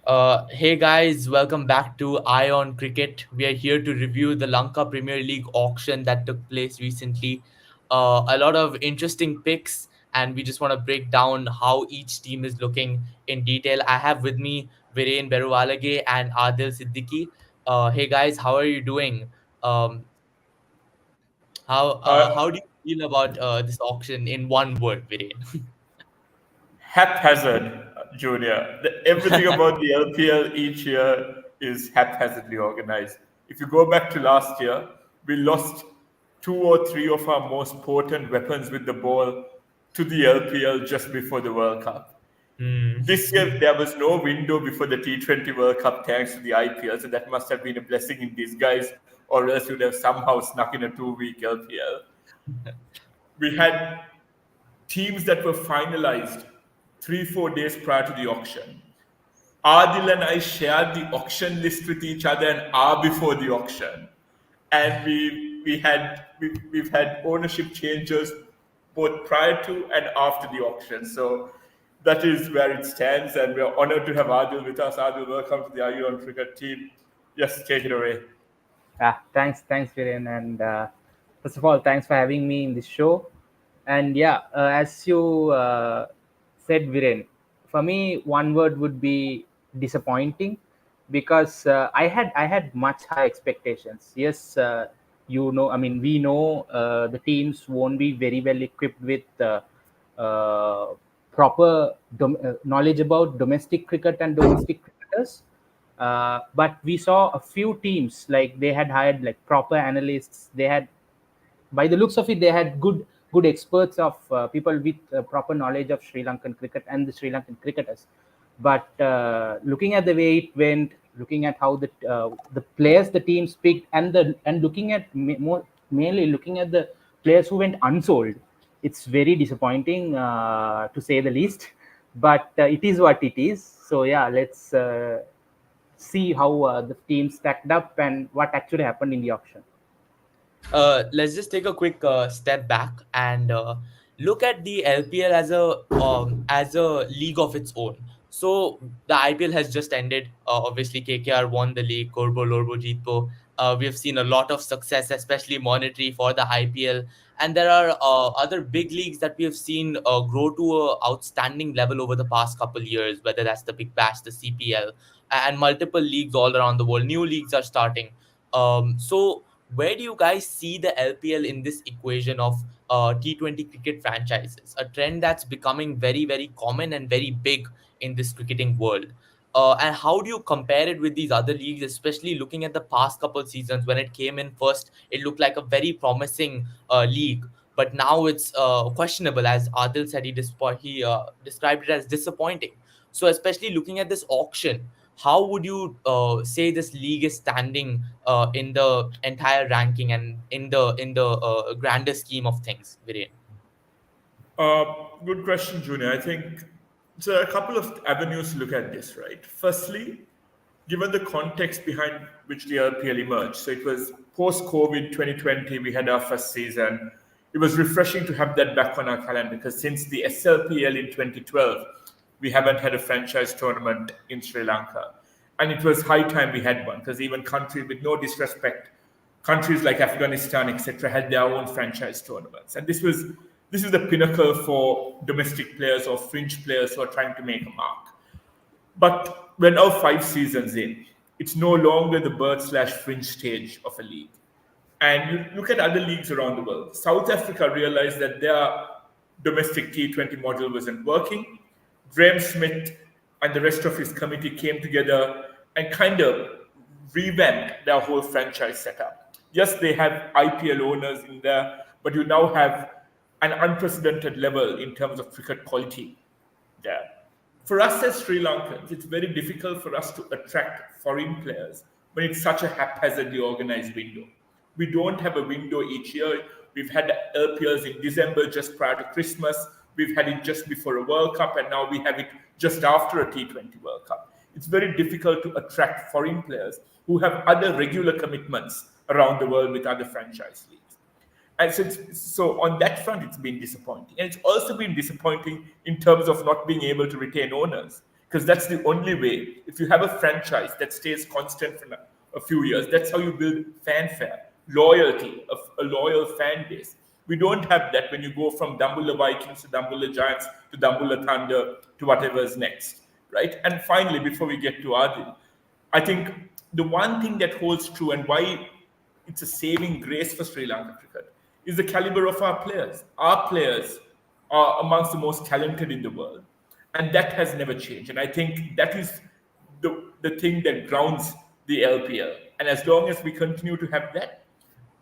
Hey guys, welcome back to Ion Cricket. We are here to review the Lanka Premier League auction that took place recently. A lot of interesting picks, and we just want to break down how each team is looking in detail. I have with me Viren Berualage and Adil Siddiqui. Hey guys, how are you doing? Um, how Uh, do you feel about this auction in one word, Viren? Haphazard, Junior. Everything about the LPL each year is haphazardly organized. If you go back to last year, we lost two or three of our most potent weapons with the ball to the LPL just before the World Cup. Hmm. This year, there was no window before the T20 World Cup thanks to the IPL, so that must have been a blessing in disguise, or else you'd have somehow snuck in a 2 week LPL. We had teams that were finalized 3 4 days prior to the auction. Adil and I shared the auction list with each other an hour before the auction, and we've had ownership changes both prior to and after the auction. So that is where it stands, and we're honored to have Adil with us. Adil, welcome to the Ion Cricket team. Yes, take it away. Thanks, Viren, and first of all, thanks for having me in this show. And yeah, as you said, Viren, for me, one word would be disappointing, because I had much high expectations. Yes, I mean, we know the teams won't be very well equipped with uh, proper knowledge about domestic cricket and domestic cricketers. But we saw a few teams, like they had hired like proper analysts. They had, by the looks of it, they had good experts of people with proper knowledge of Sri Lankan cricket and the Sri Lankan cricketers. But looking at the way it went, looking at how the players the teams picked, and looking at more mainly looking at the players who went unsold, it's very disappointing, to say the least. But it is what it is. So yeah, let's see how the team stacked up and what actually happened in the auction. Let's just take a quick step back and look at the LPL as a league of its own. So the IPL has just ended. Obviously, KKR won the league. Korbo Lorbo Jeetpo. We have seen a lot of success, especially monetary, for the IPL, and there are other big leagues that we have seen grow to a outstanding level over the past couple years. Whether that's the Big Bash, the CPL, and multiple leagues all around the world. New leagues are starting. So where do you guys see the LPL in this equation of T20 cricket franchises? A trend that's becoming very, very common and very big in this cricketing world. And how do you compare it with these other leagues, especially looking at the past couple seasons? When it came in first, it looked like a very promising league, but now it's questionable. As Adil said, he described it as disappointing. So, especially looking at this auction, how would you say this league is standing in the entire ranking and in the grander scheme of things, Viren? Uh, Good question, Junior. I think there are a couple of avenues to look at this, right? Firstly, given the context behind which the LPL emerged, so it was post COVID 2020, we had our first season. It was refreshing to have that back on our calendar because since the SLPL in 2012, we haven't had a franchise tournament in Sri Lanka. And it was high time we had one because even countries, with no disrespect, countries like Afghanistan, etc., had their own franchise tournaments. And this is the pinnacle for domestic players or fringe players who are trying to make a mark. But we're now 5 seasons in. It's no longer the birth slash fringe stage of a league. And you look at other leagues around the world. South Africa realized that their domestic T20 model wasn't working. Graham Smith and the rest of his committee came together and kind of revamped their whole franchise setup. Yes, they have IPL owners in there, but you now have an unprecedented level in terms of cricket quality there. For us as Sri Lankans, it's very difficult for us to attract foreign players when it's such a haphazardly organized window. We don't have a window each year. We've had LPLs in December just prior to Christmas. We've had it just before a World Cup, and now we have it just after a T20 World Cup. It's very difficult to attract foreign players who have other regular commitments around the world with other franchise leagues. And so on that front, it's been disappointing. And it's also been disappointing in terms of not being able to retain owners. because that's the only way. If you have a franchise that stays constant for a few years, that's how you build fanfare, loyalty, a loyal fan base. We don't have that when you go from Dambulla Vikings to Dambulla Giants to Dambulla Thunder to whatever's next, right? And finally, before we get to Adil, I think the one thing that holds true and why it's a saving grace for Sri Lanka cricket is the caliber of our players. Our players are amongst the most talented in the world, and that has never changed. And I think that is the thing that grounds the LPL. And as long as we continue to have that,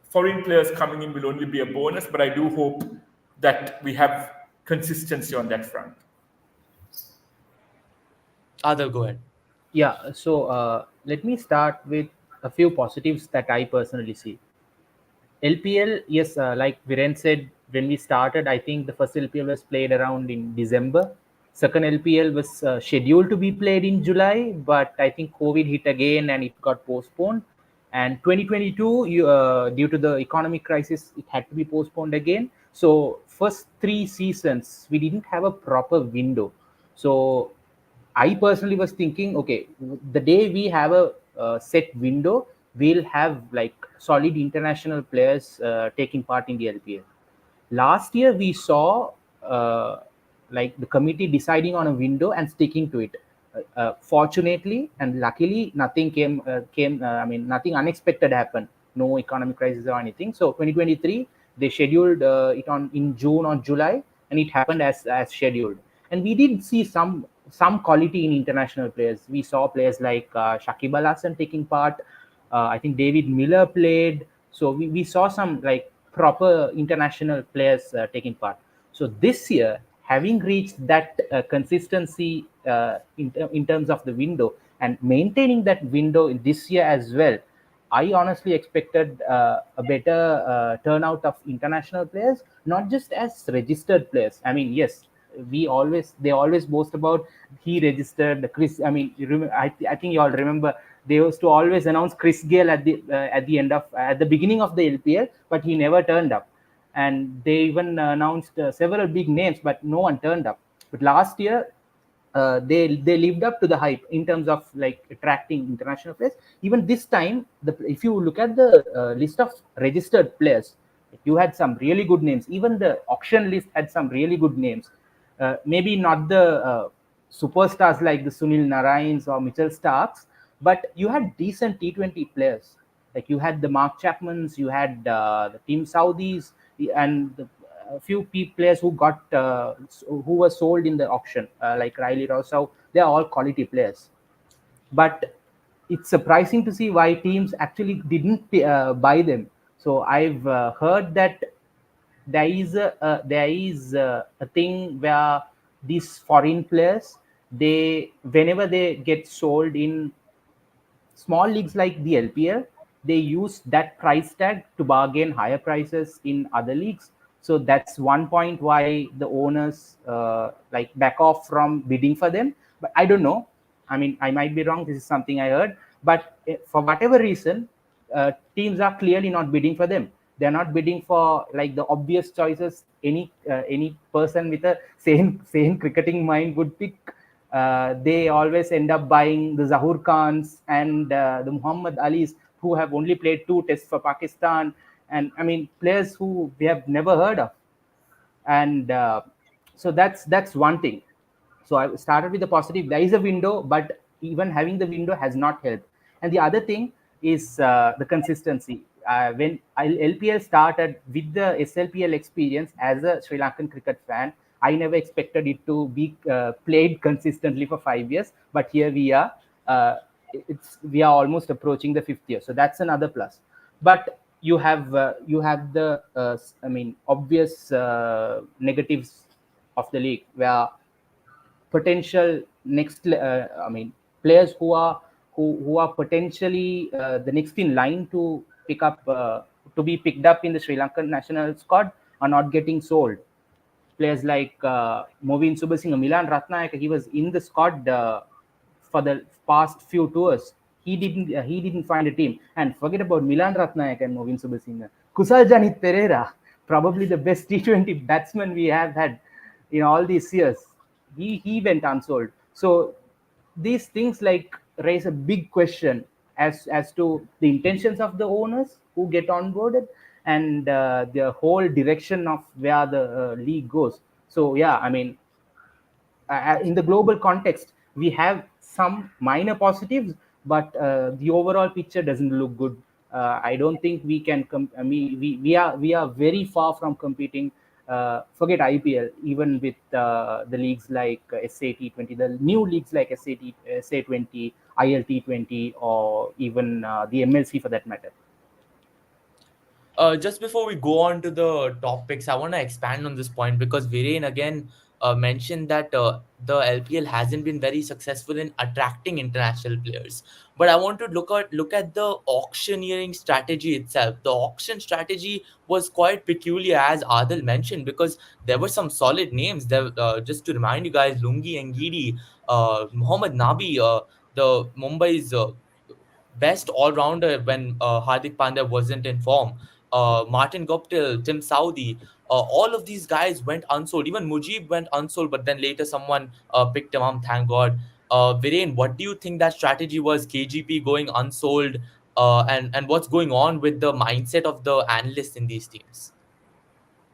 foreign players coming in will only be a bonus. But I do hope that we have consistency on that front. Adil, go ahead. Yeah, so let me start with a few positives that I personally see. LPL, yes, like Viren said, when we started, I think the first LPL was played around in December. Second LPL was scheduled to be played in July, but I think COVID hit again and it got postponed. And 2022, due to the economic crisis, it had to be postponed again. So first 3 seasons, we didn't have a proper window. So I personally was thinking, okay, the day we have a set window, we'll have like solid international players taking part in the LPL. Last year, we saw like the committee deciding on a window and sticking to it. Fortunately and luckily, nothing came. I mean, nothing unexpected happened. No economic crisis or anything. So 2023, they scheduled it on in June or July, and it happened as scheduled. And we did see some quality in international players. We saw players like Shakib Al Hasan taking part. I think David Miller played. So we saw some like proper international players taking part. So this year, having reached that consistency in terms of the window and maintaining that window in this year as well, I honestly expected a better turnout of international players, not just as registered players. I mean, yes, they always boast about he registered the Chris. I mean, I think you all remember they used to always announce Chris Gale at the end of at the beginning of the LPL, but he never turned up. And they even announced several big names, but no one turned up. But last year, they lived up to the hype in terms of like attracting international players. Even this time, if you look at the list of registered players, you had some really good names. Even the auction list had some really good names. Maybe not the superstars like the Sunil Narayans or Mitchell Starks, but you had decent T20 players. Like you had the Mark Chapmans, you had the Team Saudis, and a few players who were sold in the auction, like Riley Rousseau. They are all quality players. But it's surprising to see why teams actually didn't buy them. So I've heard that there is a thing where these foreign players, they whenever they get sold in small leagues like the LPL, they use that price tag to bargain higher prices in other leagues. So that's one point why the owners like back off from bidding for them. But I don't know. I mean, I might be wrong. This is something I heard. But for whatever reason, teams are clearly not bidding for them. They're not bidding for like the obvious choices any person with a sane cricketing mind would pick. They always end up buying the Zahur Khans and the Muhammad Alis, who have only played 2 tests for Pakistan, and I mean players who we have never heard of. And so that's one thing. So I started with the positive. There is a window, but even having the window has not helped. And the other thing is the consistency. When LPL started with the SLPL experience as a Sri Lankan cricket fan, I never expected it to be played consistently for 5 years. But here we are. We are almost approaching the 5th year. So that's another plus. But you have the I mean obvious negatives of the league, where potential I mean players who are potentially the next in line to be picked up in the Sri Lankan national squad are not getting sold. Players like Movin Subasinghe, Milan Ratnayaka, he was in the squad for the past few tours. He didn't find a team. And forget about Milan Ratnayaka and Movin Subasinghe. Kusal Janit Pereira, probably the best T20 batsman we have had in all these years. He went unsold. So these things like raise a big question as to the intentions of the owners who get onboarded, and the whole direction of where the league goes. So yeah, I mean, in the global context, we have some minor positives, but the overall picture doesn't look good. I don't think we can. I mean, we are very far from competing. Forget IPL, even with the leagues like SAT20, the new leagues like SA20, ILT20, or even the MLC for that matter. Just before we go on to the topics, I want to expand on this point because Viren again mentioned that the LPL hasn't been very successful in attracting international players. But I want to look at the auctioneering strategy itself. The auction strategy was quite peculiar, as Adil mentioned, because there were some solid names. There, just to remind you guys, Lungi Ngidi, Mohammad Nabi, the Mumbai's best all rounder when Hardik Pandya wasn't in form. Martin Guptill, Tim Saudi, all of these guys went unsold. Even Mujib went unsold, but then later someone picked him up, thank God. Viren, what do you think that strategy was? KGP going unsold, and what's going on with the mindset of the analysts in these teams?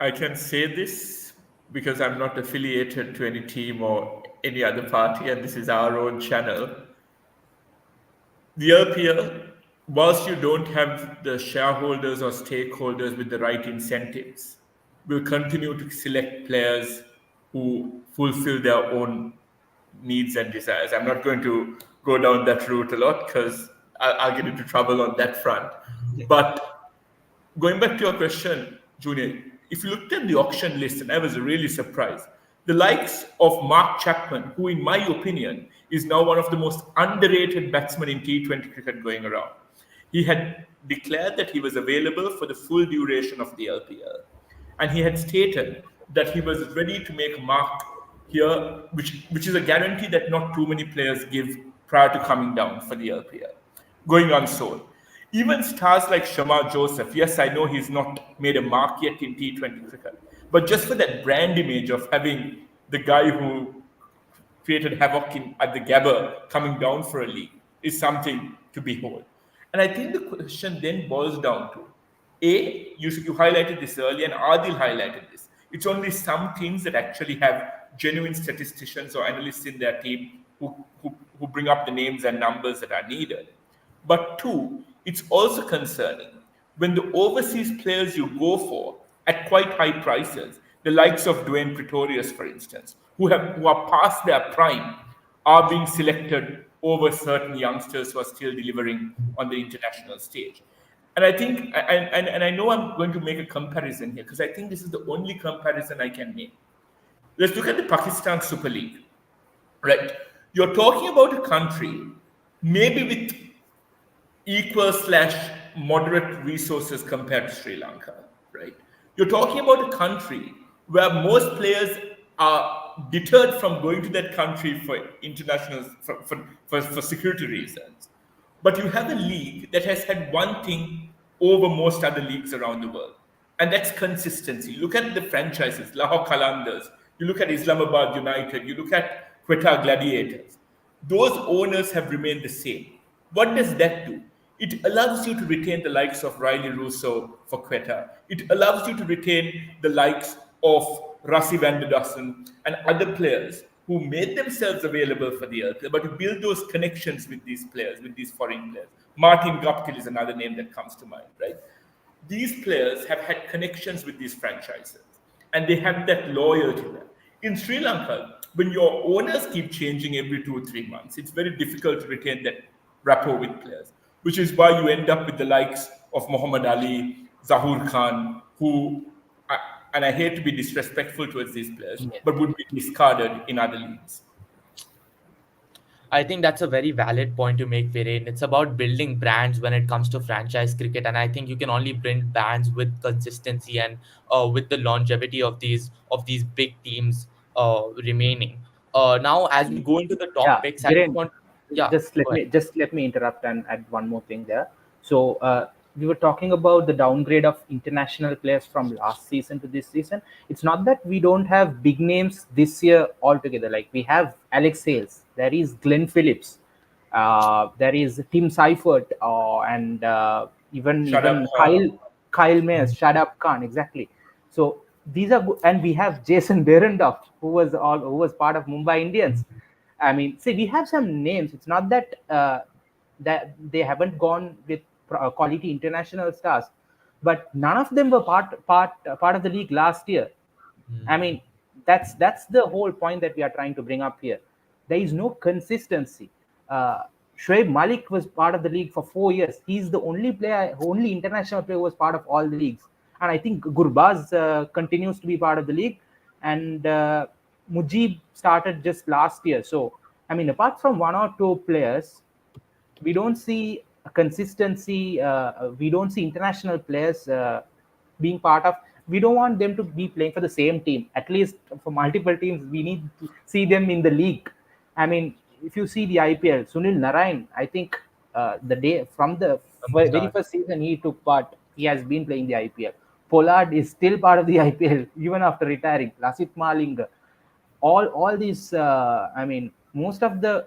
I can say this because I'm not affiliated to any team or any other party, and this is our own channel. The LPL, whilst you don't have the shareholders or stakeholders with the right incentives, will continue to select players who fulfill their own needs and desires. I'm not going to go down that route a lot because I'll get into trouble on that front. But going back to your question, Junior, if you looked at the auction list, and I was really surprised, the likes of Mark Chapman, who, in my opinion, is now one of the most underrated batsmen in T20 cricket going around, he had declared that he was available for the full duration of the LPL. And he had stated that he was ready to make a mark here, which is a guarantee that not too many players give prior to coming down for the LPL, going unsold. Even stars like Shamar Joseph, yes, I know he's not made a mark yet in T20 cricket, but just for that brand image of having the guy who created havoc at the Gabba coming down for a league is something to behold. And I think the question then boils down to you highlighted this earlier, and Adil highlighted this. It's only some teams that actually have genuine statisticians or analysts in their team who bring up the names and numbers that are needed. But two, it's also concerning when the overseas players you go for at quite high prices, the likes of Dwayne Pretorius, for instance, who are past their prime, are being selected over certain youngsters who are still delivering on the international stage. And I think, and I know I'm going to make a comparison here because I think this is the only comparison I can make. Let's look at the Pakistan Super League, right? You're talking about a country maybe with equal slash moderate resources compared to Sri Lanka, right? You're talking about a country where most players are deterred from going to that country for international for security reasons. But you have a league that has had one thing over most other leagues around the world, and that's consistency. Look at the franchises, Lahore Qalandars, you look at Islamabad United, you look at Quetta Gladiators. Those owners have remained the same. What does that do? It allows you to retain the likes of Riley Russo for Quetta. It allows you to retain the likes of Rassi van der Dussen and other players who made themselves available for the earth, but to build those connections with these players, with these foreign players. Martin Guptill is another name that comes to mind, right? These players have had connections with these franchises and they have that loyalty there. In Sri Lanka, when your owners keep changing every 2 or 3 months, it's very difficult to retain that rapport with players, which is why you end up with the likes of Muhammad Ali, Zahur Khan, and I hate to be disrespectful towards these players, Yes. but would be discarded in other leagues. I think that's a very valid point to make, Viren. It's about building brands when it comes to franchise cricket, and I think you can only build brands with consistency and with the longevity of these big teams remaining. Now, as we go into the Yeah, topics, I just Viren, want, yeah, just let go ahead. me just let me interrupt and add one more thing there. So we were talking about the downgrade of international players from last season to this season. It's not that we don't have big names this year altogether. Like we have Alex Hales, There is Glenn Phillips. There is Tim Seifert, and even Shut up, Khan. Kyle Mayers, Shadab Khan, exactly. So these are good, and we have Jason Behrendorff, who was part of Mumbai Indians. I mean, see, we have some names. It's not that that they haven't gone with quality international stars, but none of them were part of the league last year. I mean, that's the whole point that we are trying to bring up here. There is no consistency. Uh, Shoaib Malik was part of the league for 4 years. He's the only international player who was part of all the leagues. And I think Gurbaz continues to be part of the league. And Mujib started just last year. So, I mean, apart from one or two players, we don't see a consistency. We don't see international players being part of. We don't want them to be playing for the same team. At least for multiple teams, we need to see them in the league. I mean, if you see the IPL, Sunil Narayan, I think the day from the From the very start. first season he took part, he has been playing the IPL. Pollard is still part of the IPL even after retiring. Lasith Maling, all these. I mean, most of the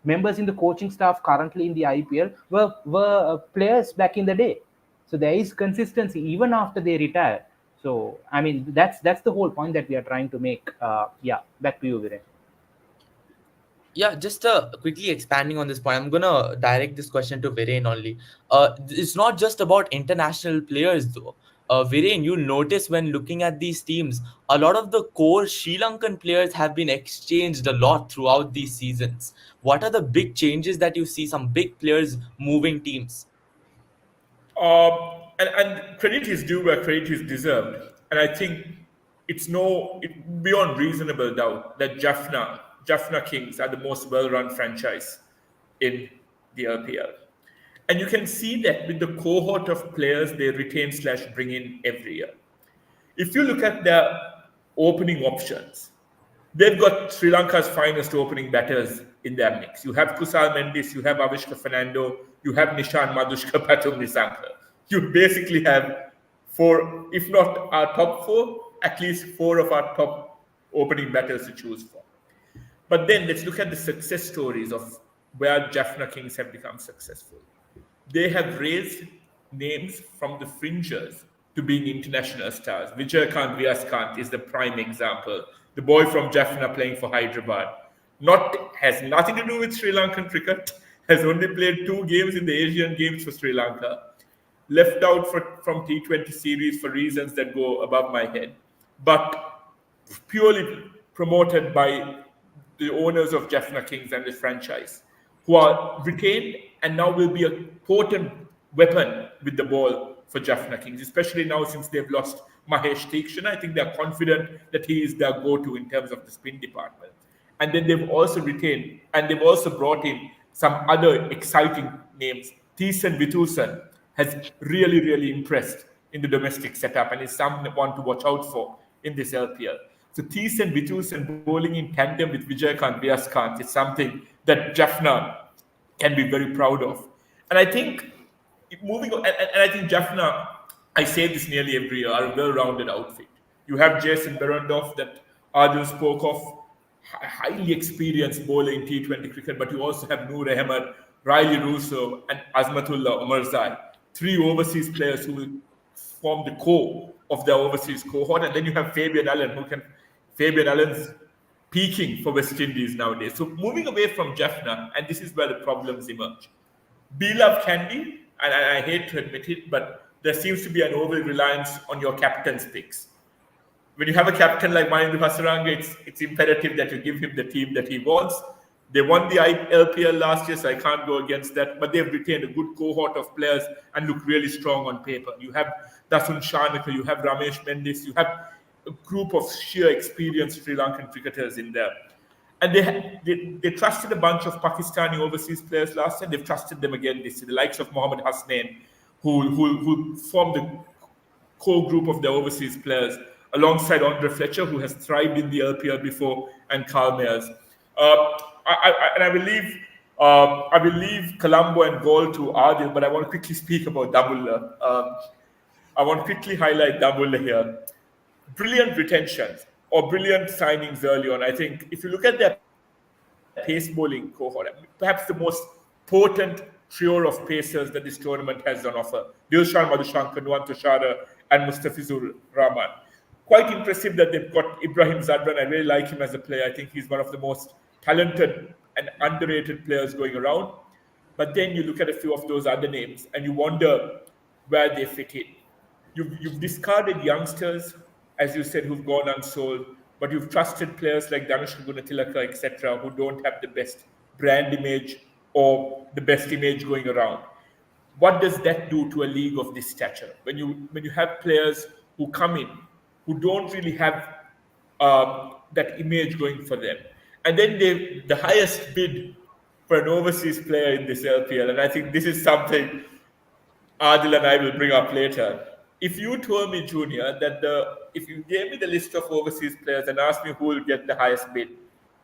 members in the coaching staff currently in the IPL were players back in the day. So there is consistency even after they retire. So I mean that's the whole point that we are trying to make. Yeah, back to you, Viren. Yeah, just quickly expanding on this point, I'm gonna direct this question to Viren only. It's not just about international players though. Viren, you notice when looking at these teams, a lot of the core Sri Lankan players have been exchanged a lot throughout these seasons. What are the big changes that you see? Some big players moving teams. And credit is due where credit is deserved. And I think it's beyond reasonable doubt that Jaffna Kings are the most well-run franchise in the LPL. And you can see that with the cohort of players they retain slash bring in every year. If you look at their opening options, they've got Sri Lanka's finest opening batters in their mix. You have Kusal Mendis, you have Avishka Fernando, you have Nishan Madushka Patum Nisanka. You basically have four, if not our top four, at least four of our top opening batters to choose from. But then let's look at the success stories of where Jaffna Kings have become successful. They have raised names from the fringes to being international stars. Vijaykant Vyaskanth is the prime example. The boy from Jaffna playing for Hyderabad. Not has nothing to do with Sri Lankan cricket. Has only played 2 games in the Asian Games for Sri Lanka. Left out from T20 series for reasons that go above my head. But purely promoted by the owners of Jaffna Kings and this franchise, who are retained and now will be a potent weapon with the ball for Jaffna Kings, especially now since they've lost Mahesh Teakshan. I think they're confident that he is their go-to in terms of the spin department. And then they've also retained and they've also brought in some other exciting names. Thiessen Vitusan has really, really impressed in the domestic setup and is someone to watch out for in this LPL. So Thies and Vitus and bowling in tandem with Vijaykant Vyaskanth is something that Jaffna can be very proud of. And I think moving on, and I think Jaffna, I say this nearly every year, are a well-rounded outfit. You have Jason Behrendorff that Adil spoke of, highly experienced bowler in T20 cricket, but you also have Noor Ahmed, Riley Russo, and Azmatullah Omarzai, three overseas players who will form the core of their overseas cohort. And then you have Fabian Allen's peaking for West Indies nowadays. So moving away from Jaffna, and this is where the problems emerge. Beloved Kandy, and I hate to admit it, but there seems to be an over reliance on your captain's picks. When you have a captain like Mahindu Hasaranga, it's imperative that you give him the team that he wants. They won the LPL last year, so I can't go against that. But they've retained a good cohort of players and look really strong on paper. You have Dasun Shanaka, you have Ramesh Mendis, you have a group of sheer experienced Sri Lankan cricketers in there. And they trusted a bunch of Pakistani overseas players last year. They've trusted them again this year. The likes of Mohammad Hasnain, who formed the core group of the overseas players, alongside Andre Fletcher, who has thrived in the LPL before, and Carl Mayers. I will leave Colombo and Goal to Adil, but I want to quickly speak about Dabulla. I want to quickly highlight Dabulla here. Brilliant retentions or brilliant signings early on. I think if you look at their pace of pace bowling cohort. I mean, perhaps the most potent trio of pacers that this tournament has on offer. Dilshan Madhushankar, Nuwan Tushara, and Mustafizur Rahman. Quite impressive that they've got Ibrahim Zadran. I really like him as a player. I think he's one of the most talented and underrated players going around. But then you look at a few of those other names and you wonder where they fit in. You've discarded youngsters, as you said, who've gone unsold, but you've trusted players like Danushka Gunatilaka, etc., who don't have the best brand image or the best image going around. What does that do to a league of this stature when you have players who come in who don't really have that image going for them, and then the highest bid for an overseas player in this LPL, and I think this is something Adil and I will bring up later. If you told me, Junior, that if you gave me the list of overseas players and asked me who will get the highest bid,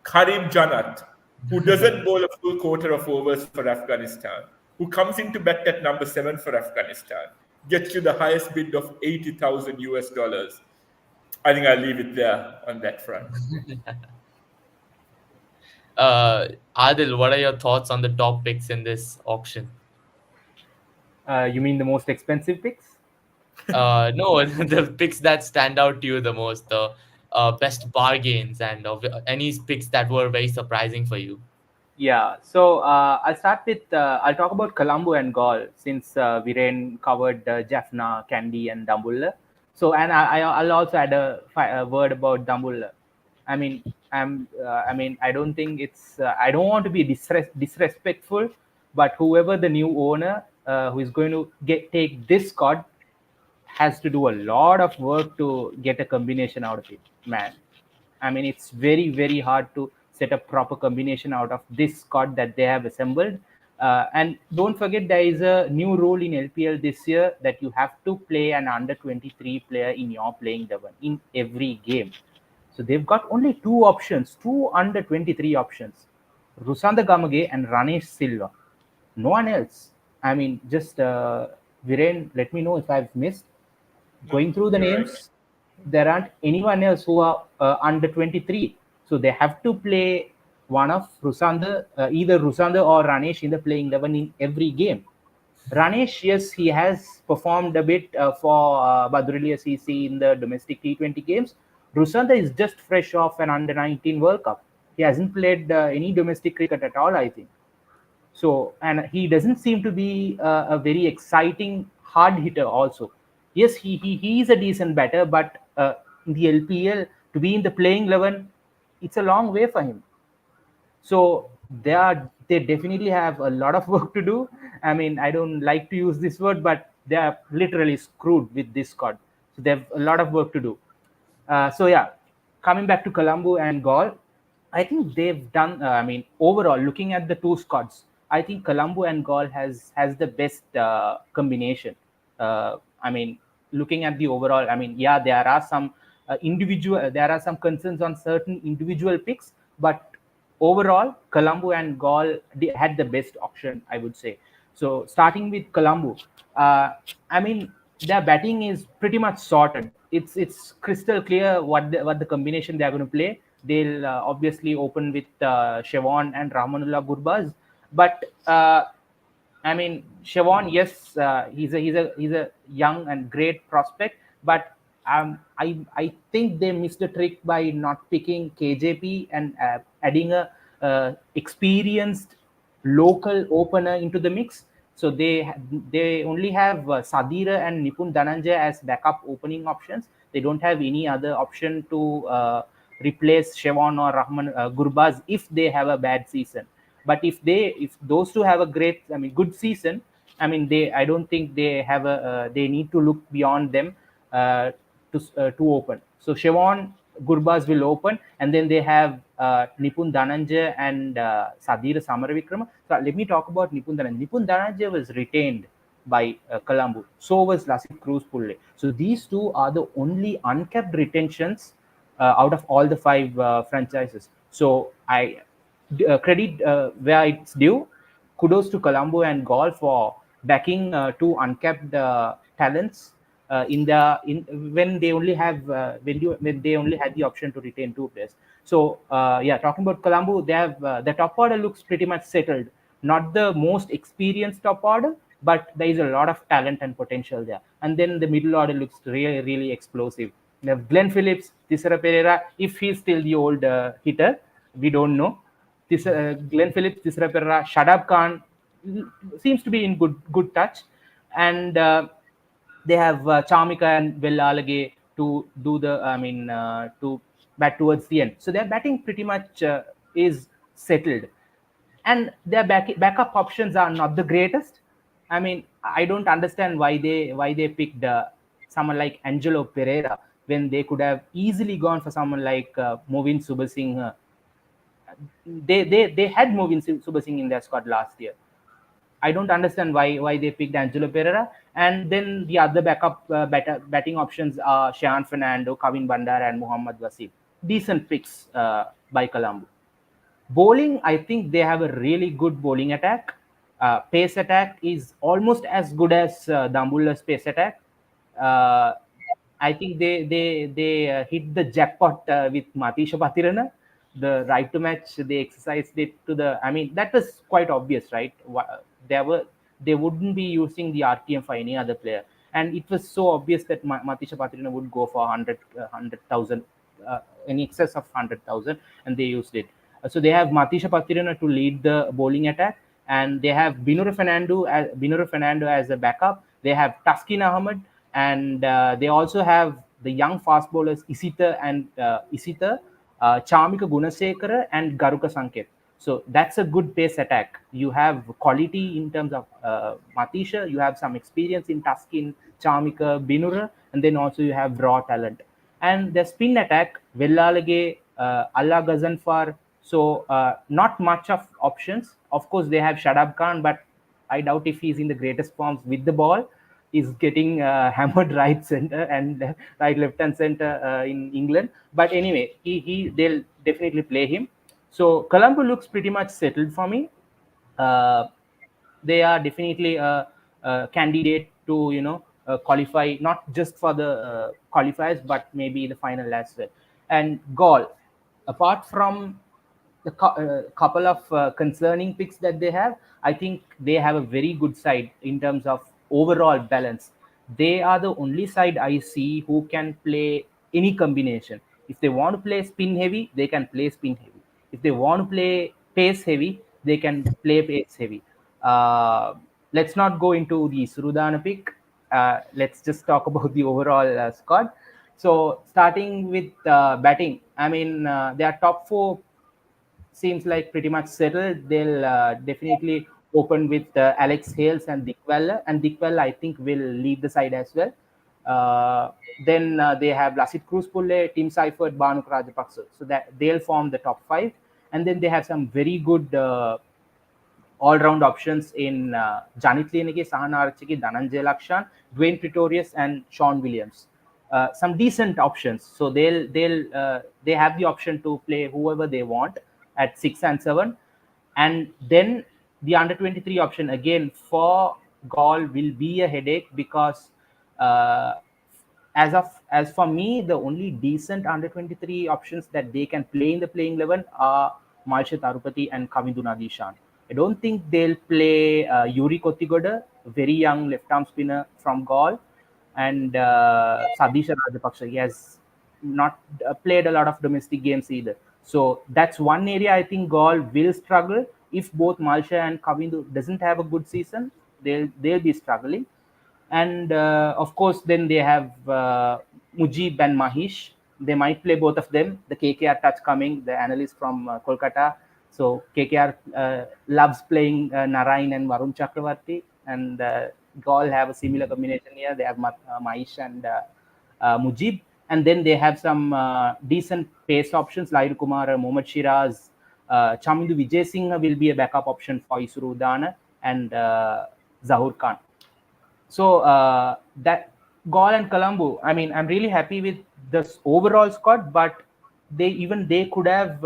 Karim Janat, who doesn't bowl a full quarter of overs for Afghanistan, who comes into bat at number 7 for Afghanistan, gets you the highest bid of 80,000 US dollars. I think I'll leave it there on that front. Adil, what are your thoughts on the top picks in this auction? You mean the most expensive picks? No, the picks that stand out to you the most, the best bargains, and any picks that were very surprising for you. Yeah, so I'll start with I'll talk about Colombo and Gaul since Viren covered Jaffna, Kandy, and Dambulla. So, and I'll also add a word about Dambulla. I mean, I don't think it's. I don't want to be disrespectful, but whoever the new owner who is going to take this squad has to do a lot of work to get a combination out of it, man. I mean, it's very, very hard to set a proper combination out of this squad that they have assembled. And don't forget, there is a new rule in LPL this year that you have to play an under 23 player in your playing 11 in every game. So they've got only two options, two under 23 options, Rusanda Gamage and Ranesh Silva. No one else. I mean, just Viren, let me know if I've missed. No, Going through the you're right. names, there aren't anyone else who are under 23. So they have to play one of Rusanda, either Rusanda or Ranesh in the playing 11 in every game. Ranesh, yes, he has performed a bit for Badrulia CC in the domestic T20 games. Rusanda is just fresh off an under 19 World Cup. He hasn't played any domestic cricket at all, I think. So, and he doesn't seem to be a very exciting hard hitter also. Yes, he is a decent batter, but in the LPL, to be in the playing 11, it's a long way for him. So they definitely have a lot of work to do. I mean, I don't like to use this word, but they are literally screwed with this squad. So they have a lot of work to do. So yeah, coming back to Colombo and Gaul, I think they've done. I mean, overall, looking at the two squads, I think Colombo and Gaul has the best combination. I mean, looking at the overall, I mean, yeah, there are some concerns on certain individual picks, but overall, Colombo and Gaul had the best auction, I would say. So starting with Colombo, I mean, their batting is pretty much sorted. It's crystal clear what the combination they are going to play. They'll obviously open with Chevon and Rahmanullah Gurbaz, but I mean, Chevon, yes, he's a young and great prospect, but I think they missed a trick by not picking KJP and adding a experienced local opener into the mix. So they only have Sadira and Nipun Dhananjay as backup opening options. They don't have any other option to replace Chevon or Rahman Gurbaz if they have a bad season. But if those two have a great, I mean, good season, I mean, I don't think they have they need to look beyond them uh, to open. So Chevon Gurbaz will open, and then they have Nipun Dhananjay and Sadira Samaravikrama. So let me talk about Nipun Dhananjay. Nipun Dhananjay was retained by Colombo. So was Lassit Cruz Pulle. So these two are the only uncapped retentions out of all the five franchises. So I credit where it's due. Kudos to Colombo and Gaul for backing two uncapped talents in when they only have when they only had the option to retain two players. So yeah, talking about Colombo, they have the top order looks pretty much settled. Not the most experienced top order, but there is a lot of talent and potential there. And then the middle order looks really, really explosive. We have Glenn Phillips, Tisera Pereira. If he's still the old hitter, we don't know. Glenn Phillips, Tisera Pereira, Shadab Khan seems to be in good touch, and they have Chamika and Villalage to do the, I mean, to bat towards the end. So their batting pretty much is settled, and their backup options are not the greatest. I mean, I don't understand why they picked someone like Angelo Pereira when they could have easily gone for someone like Movin Subasinghe. They had Movin Subasinghe in their squad last year. I don't understand why they picked Angelo Pereira. And then the other backup batting options are Shehan Fernando, Kavin Bandar, and Muhammad Wasim. Decent picks by Colombo. Bowling, I think they have a really good bowling attack. Pace attack is almost as good as Dambulla's pace attack. Uh, I think they hit the jackpot with Matisha Patirana. The right to match, they exercised it to the. I mean, that was quite obvious, right? There were they wouldn't be using the RTM for any other player, and it was so obvious that Matisha Patirana would go for 100,000, in excess of 100,000, and they used it. So they have Matisha Patirana to lead the bowling attack, and they have Binura Fernando as a backup. They have Taskin Ahmed, and they also have the young fast bowlers Isita, Chamika Gunasekara, and Garuka Sanket. So that's a good pace attack. You have quality in terms of Matisha, you have some experience in Taskin, Chamika, Binura, and then also you have raw talent. And the spin attack, Vellalage, Allah Ghazanfar. So not much of options. Of course, they have Shadab Khan, but I doubt if he's in the greatest forms with the ball. He's getting hammered right center and right left and center in England. But anyway, they'll definitely play him. So Colombo looks pretty much settled for me. Uh, they are definitely a candidate to qualify not just for the qualifiers but maybe the final as well. And Gaul, apart from the couple of concerning picks that they have, I think they have a very good side in terms of overall balance. They are the only side I see who can play any combination. If they want to play spin heavy, they can play spin heavy. If they want to play pace heavy, they can play pace heavy. Uh, let's not go into the Surudana pick. Let's just talk about the overall squad. So starting with batting, I mean, their top four seems like pretty much settled. They'll definitely open with Alex Hales and Dickwell, and Dickwell I think will lead the side as well. Then they have Lasit Cruz Pulle, Tim Seifert, Banuk Rajapaksa. So that they'll form the top five, and then they have some very good all-round options in Janit Lienege, Sahana Archiki, Dhananjay Lakshan, Dwayne Pretorius, and Sean Williams. Some decent options. So they have the option to play whoever they want at 6 and 7, and then the under 23 option again for Gaul will be a headache because uh, as for me, the only decent under 23 options that they can play in the playing 11 are Malsha Tarupati and Kavindu Nadishan. I don't think they'll play Yuri Kotigoda, very young left arm spinner from Gaul, and Sadisha Rajapaksa. He has not played a lot of domestic games either. So that's one area I think Gaul will struggle. If both Malsha and Kavindu doesn't have a good season, they'll be struggling. And of course, then they have Mujib and Mahish. They might play both of them. The KKR touch coming, the analyst from Kolkata. So KKR loves playing Narayan and Varun Chakravarti, and Gaul have a similar combination here. They have Mahish and Mujib, and then they have some decent pace options. Lahir Kumar, Mohammad Shiraz, Chamindu Vijay Singh will be a backup option for Isuru Udana, and Zahur Khan. So that Gaul and Colombo, I mean, I'm really happy with this overall squad, but they could have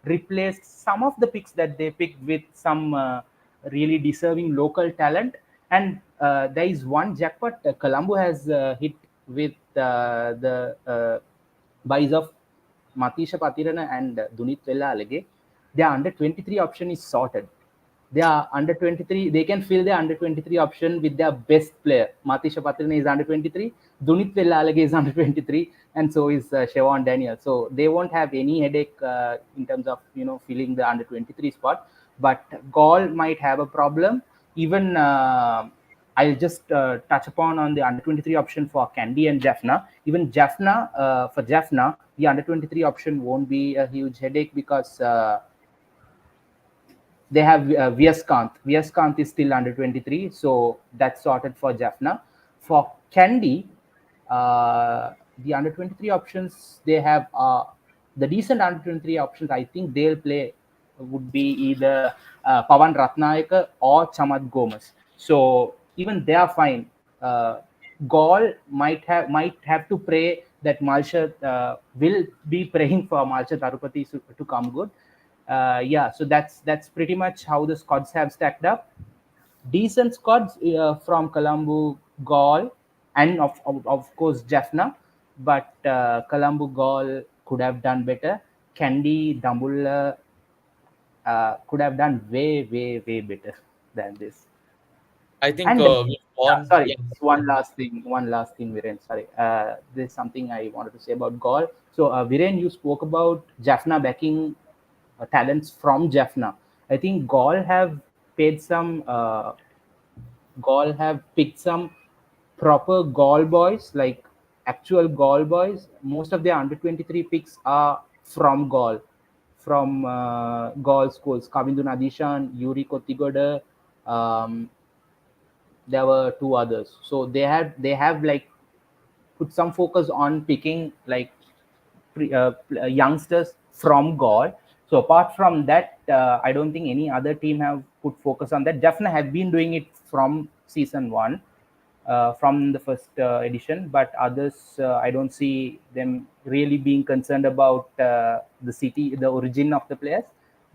replaced some of the picks that they picked with some really deserving local talent. And there is one jackpot Colombo has hit with the buys of Matisha Patirana and Dunit Vella, their under 23 option is sorted. They are under 23. They can fill their under 23 option with their best player. Matisha Patrina is under 23. Dunit Vellalage is under 23, and so is Shevon Daniel. So they won't have any headache in terms of filling the under 23 spot. But Gaul might have a problem. Even I'll just touch upon on the under 23 option for Kandy and Jaffna. Even Jaffna, for Jaffna, the under 23 option won't be a huge headache because they have Vyaskanth. Vyaskanth is still under 23, so that's sorted for Jaffna. For Kandy, the under 23 options they have the decent under 23 options. I think they'll play would be either Pavan Ratnayaka or Chamad Gomes. So even they are fine. Gaul might have to pray that Malsha will be praying for Malsha Tarupati to come good. Yeah, so that's pretty much how the squads have stacked up. Decent squads from Colombo, Gaul, and of course Jaffna, but Colombo, Gaul could have done better. Kandy, Dambulla could have done way better than this. I think And we've yeah, gone. sorry, Yeah. one last thing, Viren. Sorry, there's something I wanted to say about Gaul. So, Viren, you spoke about Jaffna backing talents from Jaffna. I think Gaul have picked some proper Gaul boys, like actual Gaul boys. Most of their under 23 picks are from Gaul, from Gaul schools. Kavindu Nadishan, Yuri Kotigoda, um, there were two others. So they have like put some focus on picking like youngsters from Gaul. So apart from that, I don't think any other team have put focus on that. Jaffna have been doing it from season one, from the first edition, but others I don't see them really being concerned about the city, the origin of the players.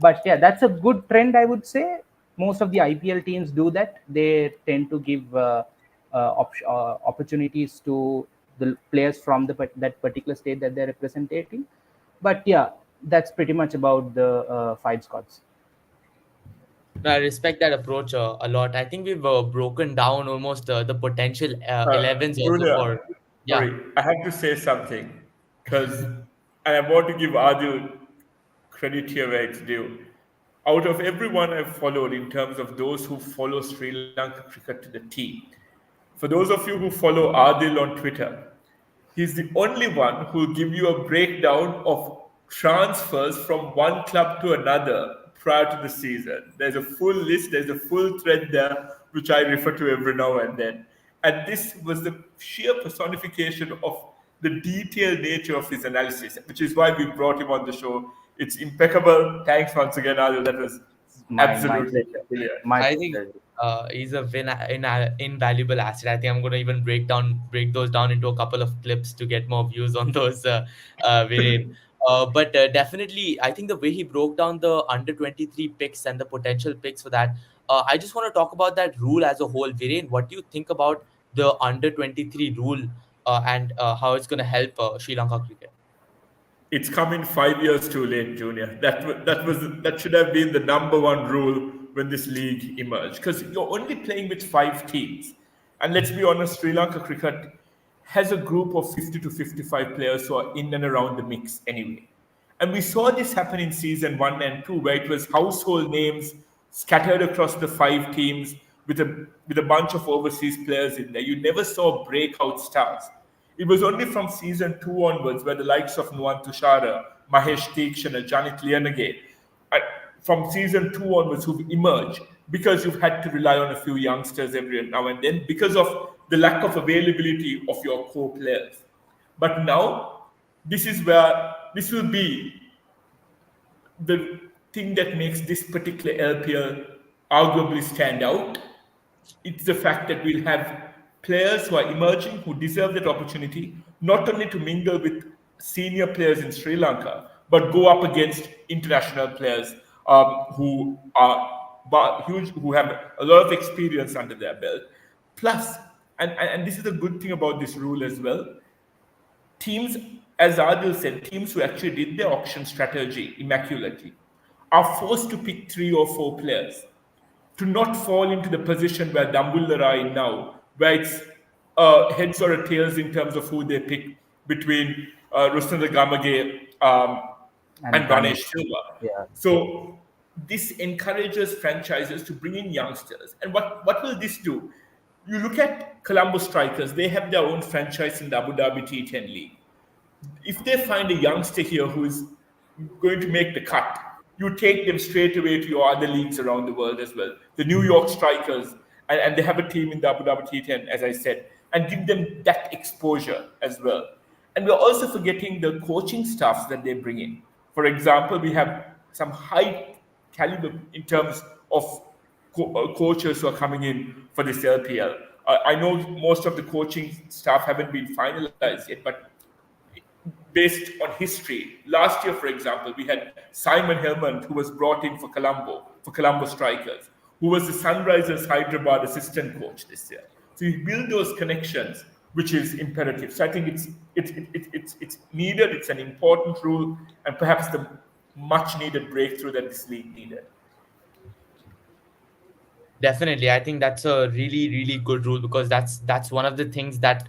But yeah, that's a good trend, I would say. Most of the IPL teams do that. They tend to give opportunities to the players from that particular state that they're representing. But yeah, that's pretty much about the five squads. I respect that approach a lot. I think we've broken down almost the potential 11s also Junior, for. Yeah. sorry, I have to say something because I want to give Adil credit here where it's due. Out of everyone I've followed in terms of those who follow Sri Lanka cricket to the T, for those of you who follow Adil on Twitter, he's the only one who'll give you a breakdown of transfers from one club to another prior to the season. There's a full list, there's a full thread there, which I refer to every now and then. And this was the sheer personification of the detailed nature of his analysis, which is why we brought him on the show. It's impeccable. Thanks once again, Adil. That was My absolutely pleasure. brilliant. My I think pleasure. he's a invaluable asset. I think I'm going to even break those down into a couple of clips to get more views on those, Viren. But definitely, I think the way he broke down the under 23 picks and the potential picks for that, I just want to talk about that rule as a whole. Viren, what do you think about the under 23 rule and how it's going to help Sri Lanka cricket? It's coming 5 years too late, Junior. That should have been the number one rule when this league emerged, because you're only playing with 5 teams, and let's be honest, Sri Lanka cricket has a group of 50 to 55 players who are in and around the mix anyway. And we saw this happen in season 1 and 2, where it was household names scattered across the 5 teams with a bunch of overseas players in there. You never saw breakout stars. It was only from season 2 onwards where the likes of Nuwan Tushara, Mahesh Teekshana, Janit Lianage, uh, from season 2 onwards who've emerged, because you've had to rely on a few youngsters every now and then because of the lack of availability of your core players. But now, this will be the thing that makes this particular LPL arguably stand out. It's the fact that we'll have players who are emerging who deserve that opportunity, not only to mingle with senior players in Sri Lanka, but go up against international players who are huge, who have a lot of experience under their belt. Plus, and this is the good thing about this rule as well, teams as Adil said, teams who actually did their auction strategy immaculately are forced to pick 3 or 4 players to not fall into the position where Dambulla are in now, where it's heads or a tails in terms of who they pick between Rusnada Gamage And and Ganesh. Ganesh Silva. Yeah. So this encourages franchises to bring in youngsters. And what will this do? You look at Colombo Strikers, they have their own franchise in the Abu Dhabi T10 League. If they find a youngster here who is going to make the cut, you take them straight away to your other leagues around the world as well. The New York Strikers, and they have a team in the Abu Dhabi T10, as I said, and give them that exposure as well. And we're also forgetting the coaching staffs that they bring in. For example, we have some high caliber in terms of coaches who are coming in for this LPL. I know most of the coaching staff haven't been finalized yet, but based on history. Last year, for example, we had Simon Helmand, who was brought in for Colombo Strikers, who was the Sunrisers Hyderabad assistant coach this year. So you build those connections, which is imperative. So I think it's needed. It's an important rule, and perhaps the much needed breakthrough that this league needed. Definitely, I think that's a really, really good rule because that's one of the things that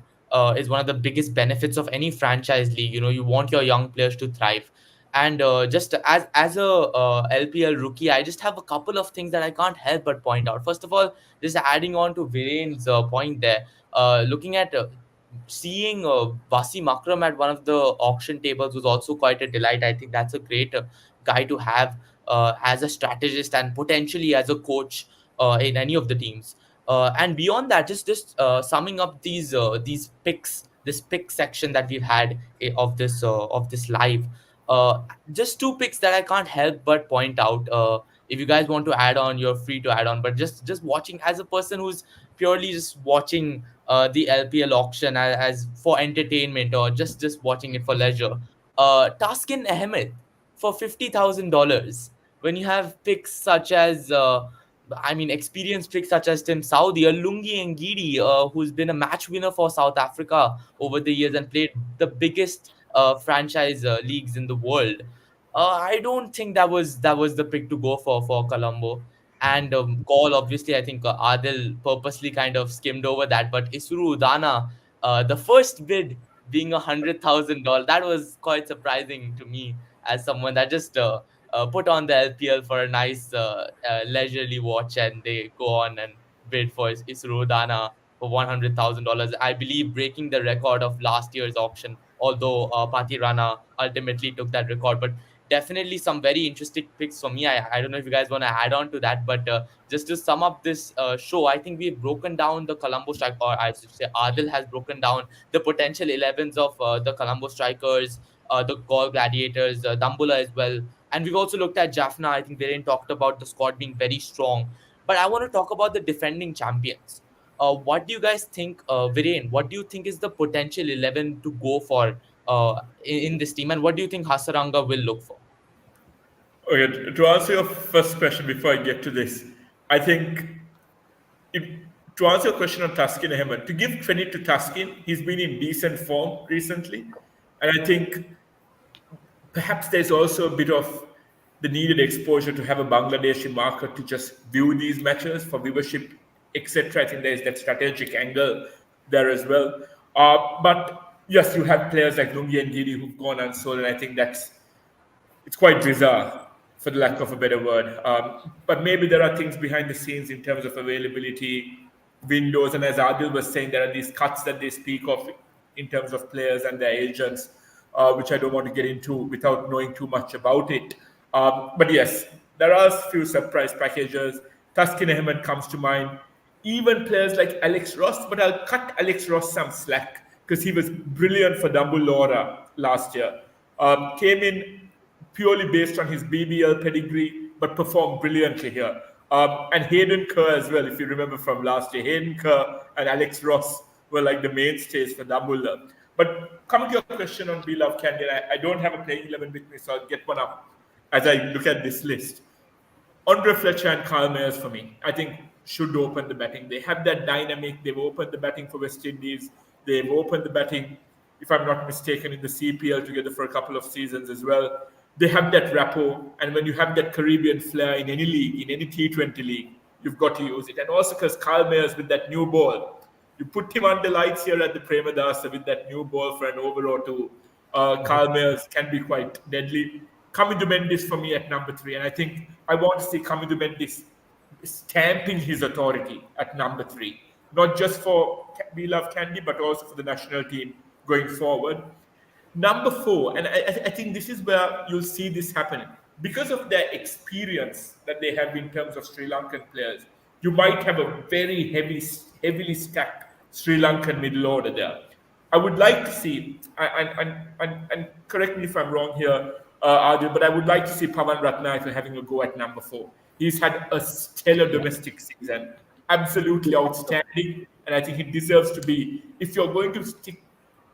is one of the biggest benefits of any franchise league. You know, you want your young players to thrive, and just as a LPL rookie, I just have a couple of things that I can't help but point out. First of all, just adding on to Viren's point there, looking at seeing Wasim Akram at one of the auction tables was also quite a delight. I think that's a great guy to have as a strategist and potentially as a coach in any of the teams. And beyond that, just summing up these picks, this pick section that we've had of this live. Just two picks that I can't help but point out. If you guys want to add on, you're free to add on. But just watching as a person who's purely just watching the LPL auction as for entertainment or just watching it for leisure. Taskin Ahmed for $50,000 when you have picks such as experienced picks such as Tim Saudi or Lungi Ngidi, who's been a match winner for South Africa over the years and played the biggest franchise leagues in the world. I don't think that was the pick to go for Colombo. And Call, obviously, I think Adil purposely kind of skimmed over that. But Isuru Udana, the first bid being $100,000, that was quite surprising to me as someone that just put on the LPL for a nice leisurely watch, and they go on and bid for Isuru Udana for $100,000. I believe breaking the record of last year's auction, although Pati Rana ultimately took that record. But definitely some very interesting picks for me. I don't know if you guys want to add on to that, but just to sum up this show, I think we've broken down the Colombo strike, or I should say Adil has broken down the potential 11s of the Colombo Strikers, the Gall Gladiators, Dambula as well. And we've also looked at Jaffna. I think Viren talked about the squad being very strong. But I want to talk about the defending champions. What do you guys think, Viren? What do you think is the potential 11 to go for in this team? And what do you think Hasaranga will look for? Okay, to answer your first question before I get to this, I think if, to answer your question on Taskin Ahmed, to give credit to Taskin, he's been in decent form recently. And I think perhaps there's also a bit of the needed exposure to have a Bangladeshi market to just view these matches for viewership, etc. I think there's that strategic angle there as well. But yes, you have players like Lungi and Giri who've gone unsold, and I think it's quite bizarre, for the lack of a better word. But maybe there are things behind the scenes in terms of availability, windows, and as Adil was saying, there are these cuts that they speak of in terms of players and their agents, which I don't want to get into without knowing too much about it. But yes, there are a few surprise packages. Tuskin Ahmed comes to mind. Even players like Alex Ross, but I'll cut Alex Ross some slack because he was brilliant for Dumbledore last year. Came in purely based on his BBL pedigree, but performed brilliantly here. And Hayden Kerr as well, if you remember from last year. Hayden Kerr and Alex Ross were like the mainstays for Dumbledore. But coming to your question on Beloved Candy, I don't have a playing 11 with me, so I'll get one up as I look at this list. Andre Fletcher and Kyle Mayers for me, I think should open the batting. They have that dynamic. They've opened the batting for West Indies. They've opened the batting if I'm not mistaken, in the CPL together for a couple of seasons as well. They have that rapport, and when you have that Caribbean flair in any league, in any T20 league, you've got to use it. And also because Kyle Mayers with that new ball, you put him under lights here at the Premadasa with that new ball for an over or two. Kyle Mayers can be quite deadly. Kamidu Mendes for me at number three, and I think I want to see Kamidu Mendes stamping his authority at number three, not just for We Love Candy, but also for the national team going forward. Number four, and I think this is where you'll see this happening. Because of their experience that they have in terms of Sri Lankan players, you might have a very heavily stacked Sri Lankan middle order there. I would like to see, and correct me if I'm wrong here, Adil, but I would like to see Pavan Ratnayake having a go at number four. He's had a stellar Yeah. domestic season, absolutely outstanding, and I think he deserves to be. If you're going to stick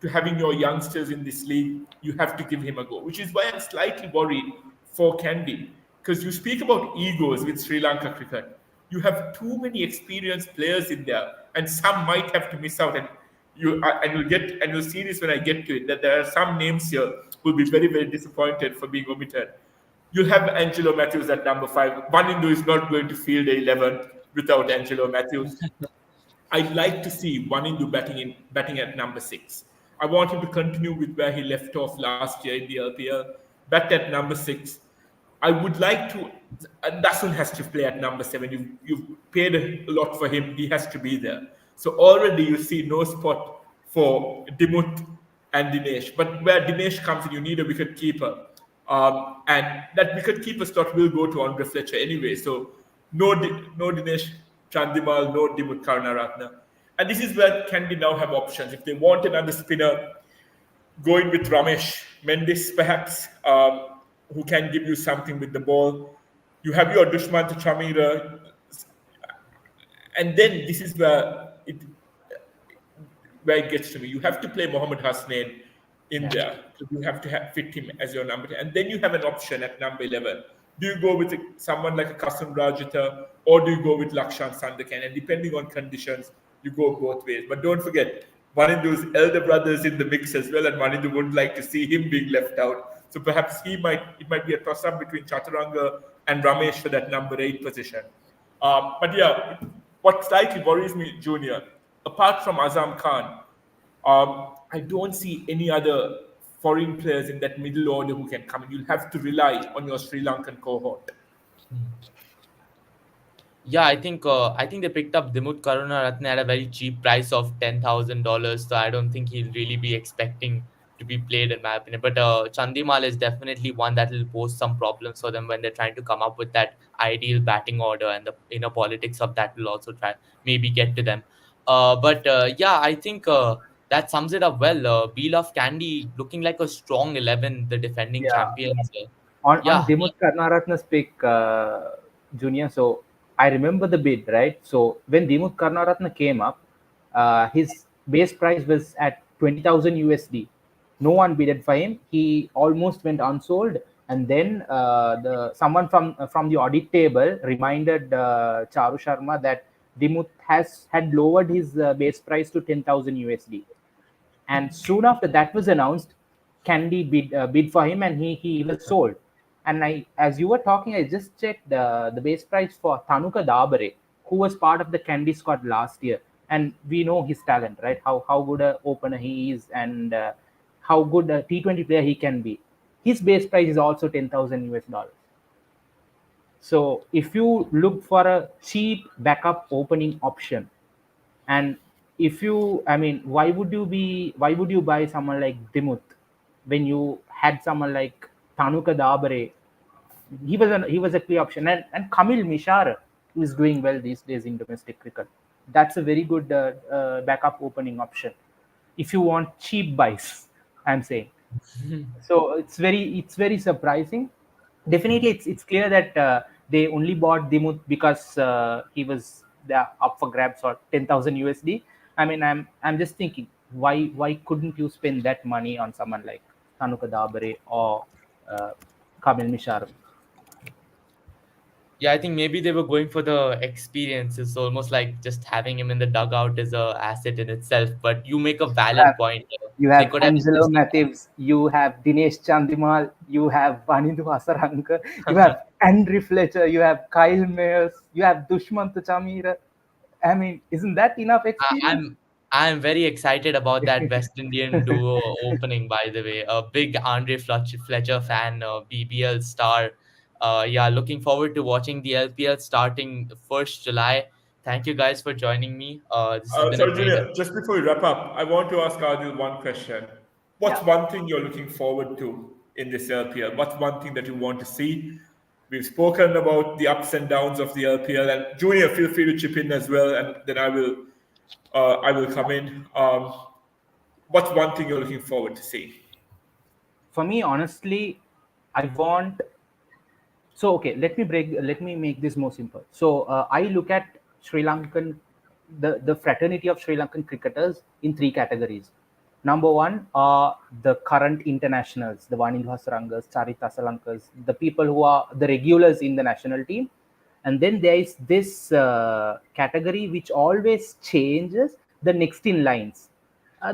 to having your youngsters in this league, you have to give him a go, which is why I'm slightly worried for Kandy. Because you speak about egos with Sri Lanka cricket. You have too many experienced players in there, and some might have to miss out. And you'll see this when I get to it, that there are some names here who'll be very, very disappointed for being omitted. You'll have Angelo Matthews at number five. Vanindu is not going to field the 11th without Angelo Matthews. I'd like to see Wanindu batting at number six. I want him to continue with where he left off last year in the LPL, bat at number six. I would like to. Dasun has to play at number seven. You've paid a lot for him. He has to be there. So already you see no spot for Dimut and Dinesh. But where Dinesh comes in, you need a wicket keeper. And that wicket keeper slot will go to Andre Fletcher anyway. So no Dinesh Chandimal, no Dimut Karunaratne. And this is where Kandy now have options. If they want another spinner, going with Ramesh Mendes, perhaps, who can give you something with the ball. You have your Dushman to Chamira. And then this is where it gets to me. You have to play Mohammad Hasnain in Yeah. there. So you have to fit him as your number 10. And then you have an option at number 11. Do you go with someone like a Kasum Rajita, or do you go with Lakshan Sandakan? And depending on conditions, you go both ways. But don't forget, Manindu's elder brother is in the mix as well, and Manindu wouldn't like to see him being left out. So perhaps it might be a toss-up between Chaturanga and Ramesh for that number 8 position. But yeah, what slightly worries me, Junior, apart from Azam Khan, I don't see any other foreign players in that middle order who can come in. You'll have to rely on your Sri Lankan cohort. Yeah, I think they picked up Dimut Karunaratne at a very cheap price of $10,000. So I don't think he'll really be expecting to be played, in my opinion. But Chandimal is definitely one that will pose some problems for them when they're trying to come up with that ideal batting order, and the inner politics of that will also try maybe get to them. But yeah, I think that sums it up well. We Love Candy looking like a strong 11, the defending Yeah. champions. On Yeah, Dimut Karnaratna's pick, Junior. So I remember the bid, right? So when Dimut Karnaratna came up, his base price was at 20,000 USD. No one bidded for him. He almost went unsold, and then the someone from the audit table reminded Charu Sharma that Dimut had lowered his base price to 10,000 USD. And soon after that was announced, Candy bid for him, and he was sold. And as you were talking, I just checked the base price for Tanuka Dabare, who was part of the Candy squad last year, and we know his talent, right? How good a opener he is, and how good a T20 player he can be. His base price is also 10,000 US dollars. So if you look for a cheap backup opening option, and if you, I mean, why would you buy someone like Dimut when you had someone like Tanuka Dabare? He was a clear option, and Kamil Mishara is doing well these days in domestic cricket. That's a very good backup opening option if you want cheap buys. I'm saying. So it's very surprising. Definitely, it's clear that they only bought Dimut because he was up for grabs for 10,000 USD. I mean, I'm just thinking, why couldn't you spend that money on someone like Tanuka Dabare or uh, Kamil Misharam? Yeah, I think maybe they were going for the experience. It's almost like just having him in the dugout is a asset in itself. But you make a You have valid point. you They have could have Angelo invested Matthews, you have Dinesh Chandimal, you have Vanindu Hasaranka, you have Andrew Fletcher, you have Kyle Mayers, you have Dushmant Chamira. I mean, isn't that enough I- experience? I'm I'm very excited about that West Indian duo opening. By the way, a big Fletcher fan, BBL star. Yeah, looking forward to watching the LPL starting 1st July. Thank you guys for joining me. This has been a Sorry, great. Junior, just before we wrap up, I want to ask Adil one question. What's Yeah. one thing you're looking forward to in this LPL? What's one thing that you want to see? We've spoken about the ups and downs of the LPL, and Junior, feel free to chip in as well, and then I will come in. What's one thing you're looking forward to see? For me, honestly, I want. So okay, let me make this more simple. So I look at Sri Lankan, the fraternity of Sri Lankan cricketers in three categories. Number one are the current internationals, the Vanindu Hasarangas, Charita Salankas, the people who are the regulars in the national team. And then there is this category which always changes the next in lines.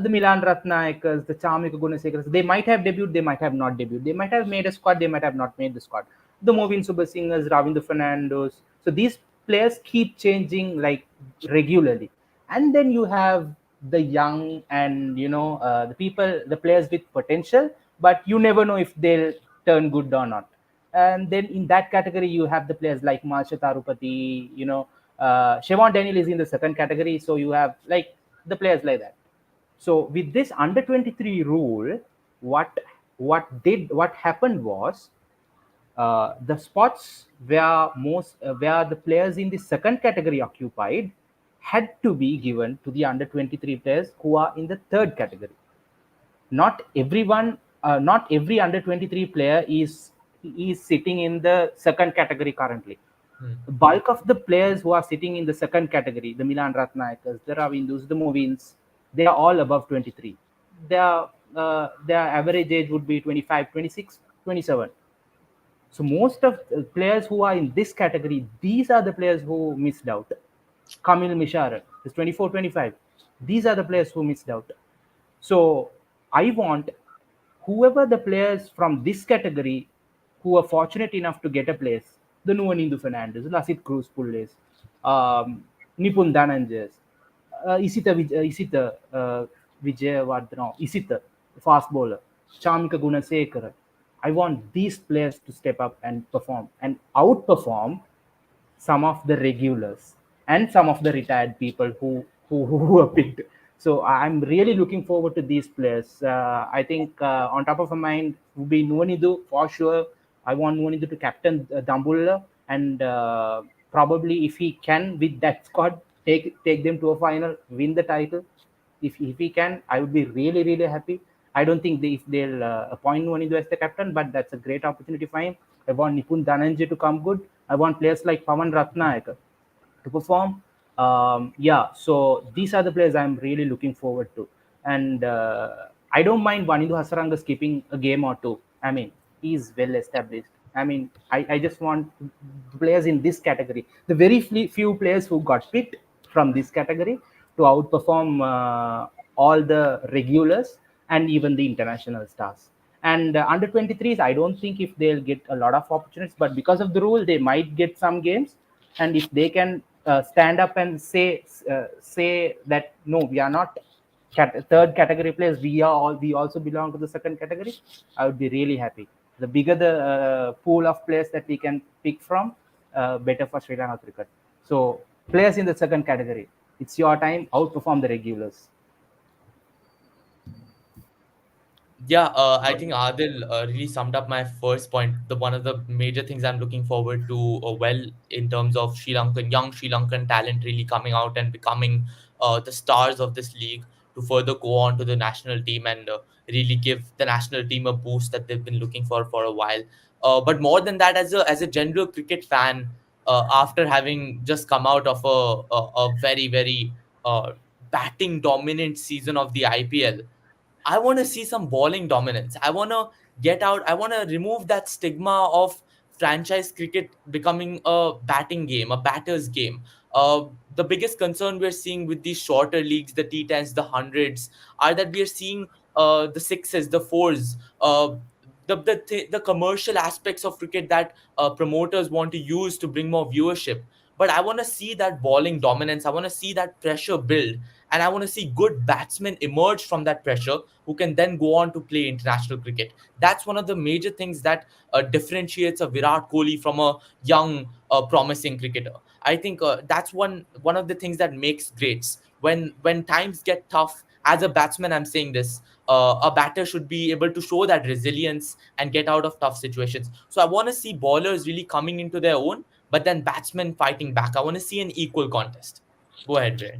The Milan Ratnayakers, the Chamika Gunasekars, they might have debuted, they might have not debuted. They might have made a squad, they might have not made the squad. The Movin Subasingers, Ravinder Fernandos. So these players keep changing like regularly. And then you have the young and the people, the players with potential, but you never know if they'll turn good or not. And then in that category, you have the players like Marsha Tarupati, Shevon Daniel is in the second category. So you have like the players like that. So with this under 23 rule, what what happened was the spots where the players in the second category occupied had to be given to the under 23 players who are in the third category. Not everyone, not every under 23 player is sitting in the second category currently. Hmm. The bulk of the players who are sitting in the second category, the Milan Ratnayakers, the Ravindus, the Movins, they are all above 23. Their average age would be 25, 26, 27. So most of the players who are in this category, these are the players who missed out. Kamil Mishara is 24, 25. These are the players who missed out. So I want whoever the players from this category who are fortunate enough to get a place, the Nuanindu Fernandez, Lasit Cruz Pulles, Nipun Dhananjas, Isita Vijayawardena, Isita, fast bowler, Chamika Gunasekara. I want these players to step up and perform and outperform some of the regulars and some of the retired people who were picked. So I'm really looking forward to these players. I think on top of my mind would be Nuanidu for sure. I want Nuanidu to captain Dambulla and probably if he can with that squad take them to a final, win the title. If he can, I would be really really happy. I don't think if they'll appoint Nuanidu as the captain, but that's a great opportunity for him. I want Nipun Dhananjay to come good. I want players like Pawan Ratnayaka to perform. Yeah, so these are the players I'm really looking forward to. And I don't mind Vanindu Hasaranga skipping a game or two. I mean, he's well established. I mean, I just want players in this category. The very few players who got picked from this category to outperform all the regulars and even the international stars. And under 23s, I don't think if they'll get a lot of opportunities, but because of the rule, they might get some games. And if they can stand up and say that no, we are not third category players, we also belong to the second category, I would be really happy. The bigger the pool of players that we can pick from, better for Sri Lanka cricket. So players in the second category, it's your time, outperform the regulars. Yeah, I think Adil really summed up my first point. The one of the major things I'm looking forward to, well, in terms of young Sri Lankan talent really coming out and becoming the stars of this league to further go on to the national team and really give the national team a boost that they've been looking for a while. But more than that, as a general cricket fan, after having just come out of a very very batting dominant season of the IPL, I want to see some bowling dominance. I want to get out. I want to remove that stigma of franchise cricket becoming a batting game, a batter's game. Uh, the biggest concern we're seeing with these shorter leagues, the T10s, the hundreds, are that we are seeing the sixes, the fours, the commercial aspects of cricket that promoters want to use to bring more viewership. But I want to see that bowling dominance. I want to see that pressure build, and I want to see good batsmen emerge from that pressure who can then go on to play international cricket. That's one of the major things that differentiates a Virat Kohli from a young, promising cricketer. I think that's one of the things that makes greats. When times get tough, as a batsman, I'm saying this. A batter should be able to show that resilience and get out of tough situations. So I want to see bowlers really coming into their own, but then batsmen fighting back. I want to see an equal contest. Go ahead, Jay.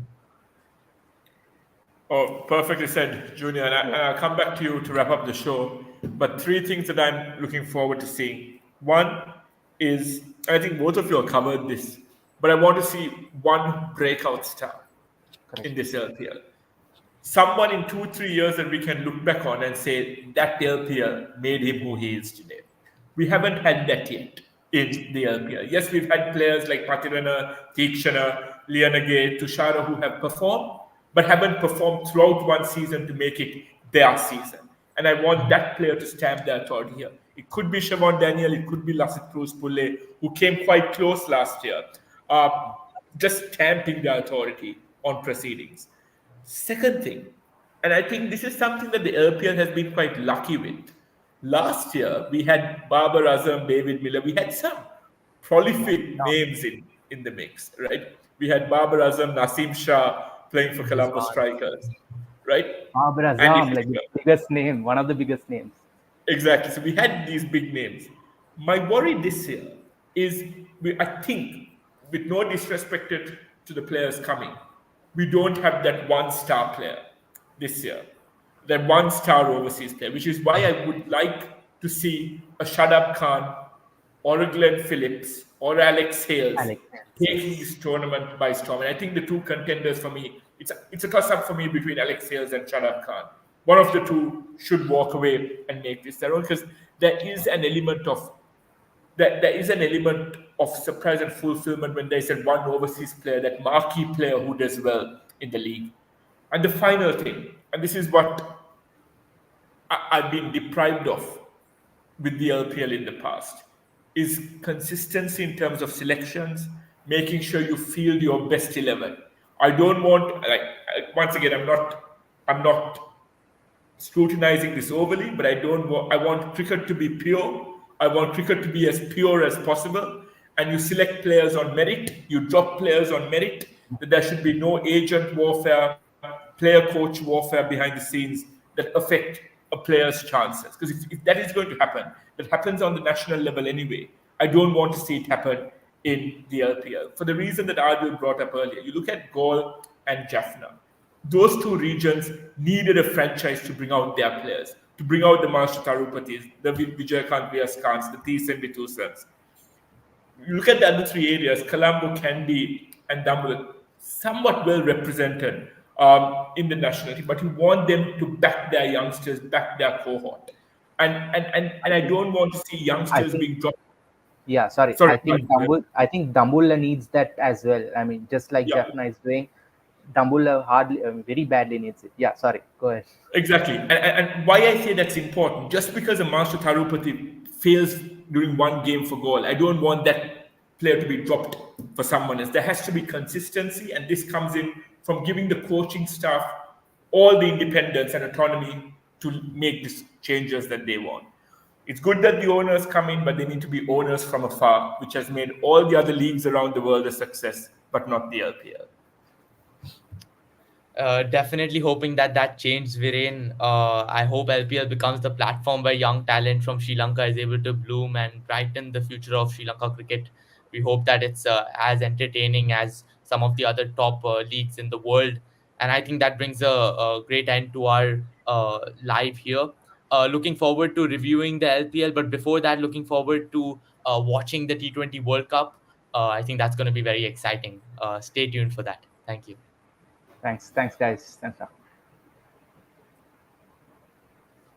Oh, perfectly said, Junior. And I'll come back to you to wrap up the show. But three things that I'm looking forward to seeing. One is, I think both of you have covered this, but I want to see one breakout star Correct. in this LPL. Someone in 2, 3 years that we can look back on and say that LPL made him who he is today. We haven't had that yet in the LPL. Yes, we've had players like Patirana, Tikshana, Lianage, Tushara who have performed, but haven't performed throughout one season to make it their season. And I want that player to stamp their authority here. It could be Siobhan Daniel, it could be Lassit Cruz Pulle, who came quite close last year, uh, just stamping their authority on proceedings. Second thing, and I think this is something that the LPL has been quite lucky with. Last year, we had Babar Azam, David Miller. We had some prolific names in the mix, right? We had Babar Azam, Nasim Shah playing for Colombo Rizwan. Strikers, right? Babar Andy Azam, like the Fisher. biggest name, one of the biggest names. Exactly. So we had these big names. My worry this year is, I think, with no disrespect to the players coming, we don't have that one star player this year, that one star overseas player, which is why I would like to see a Shadab Khan or a Glenn Phillips or Alex Hales Alex, taking yes. this tournament by storm. And I think the two contenders for me, it's a toss up for me between Alex Hales and Shadab Khan. One of the two should walk away and make this their own, because there is an element of there is an element of surprise and fulfillment when there's a one overseas player, that marquee player who does well in the league. And the final thing, and this is what I've been deprived of with the LPL in the past, is consistency in terms of selections, making sure you field your best 11. I don't want, like, once again, I'm not scrutinizing this overly, but I don't want, I want cricket to be pure. I want cricket to be as pure as possible. And you select players on merit, you drop players on merit, that there should be no agent warfare, player coach warfare behind the scenes that affect a player's chances. Because if that is going to happen, that happens on the national level anyway. I don't want to see it happen in the LPL. For the reason that Ardil brought up earlier, you look at Gaul and Jaffna. Those two regions needed a franchise to bring out their players, to bring out the Master Tarupatis, the Vijaykant Vyas Khans, the Thiessen Vitusans. You look at the other three areas, Colombo, Kandy, and Dambulan, somewhat well represented in the national team, but you want them to back their youngsters, back their cohort. And I don't want to see I youngsters think, being dropped. yeah, sorry. Sorry, go ahead. I think Dambulla needs that as well. I mean, just like Yeah, Jaffna is doing, Dambulla hardly, very badly needs it. Yeah, sorry. Go ahead. exactly. And why I say that's important, just because a Master Tarupati fails during one game for goal, I don't want that player to be dropped for someone else. There has to be consistency, and this comes in from giving the coaching staff all the independence and autonomy to make these changes that they want. It's good that the owners come in, but they need to be owners from afar, which has made all the other leagues around the world a success, but not the LPL. Definitely hoping that that changes, Viren. I hope LPL becomes the platform where young talent from Sri Lanka is able to bloom and brighten the future of Sri Lanka cricket. We hope that it's as entertaining as some of the other top leagues in the world. And I think that brings a great end to our live here. Looking forward to reviewing the LPL, but before that, looking forward to watching the T20 World Cup. I think that's going to be very exciting. Stay tuned for that. Thank you. Thanks, guys. Thanks.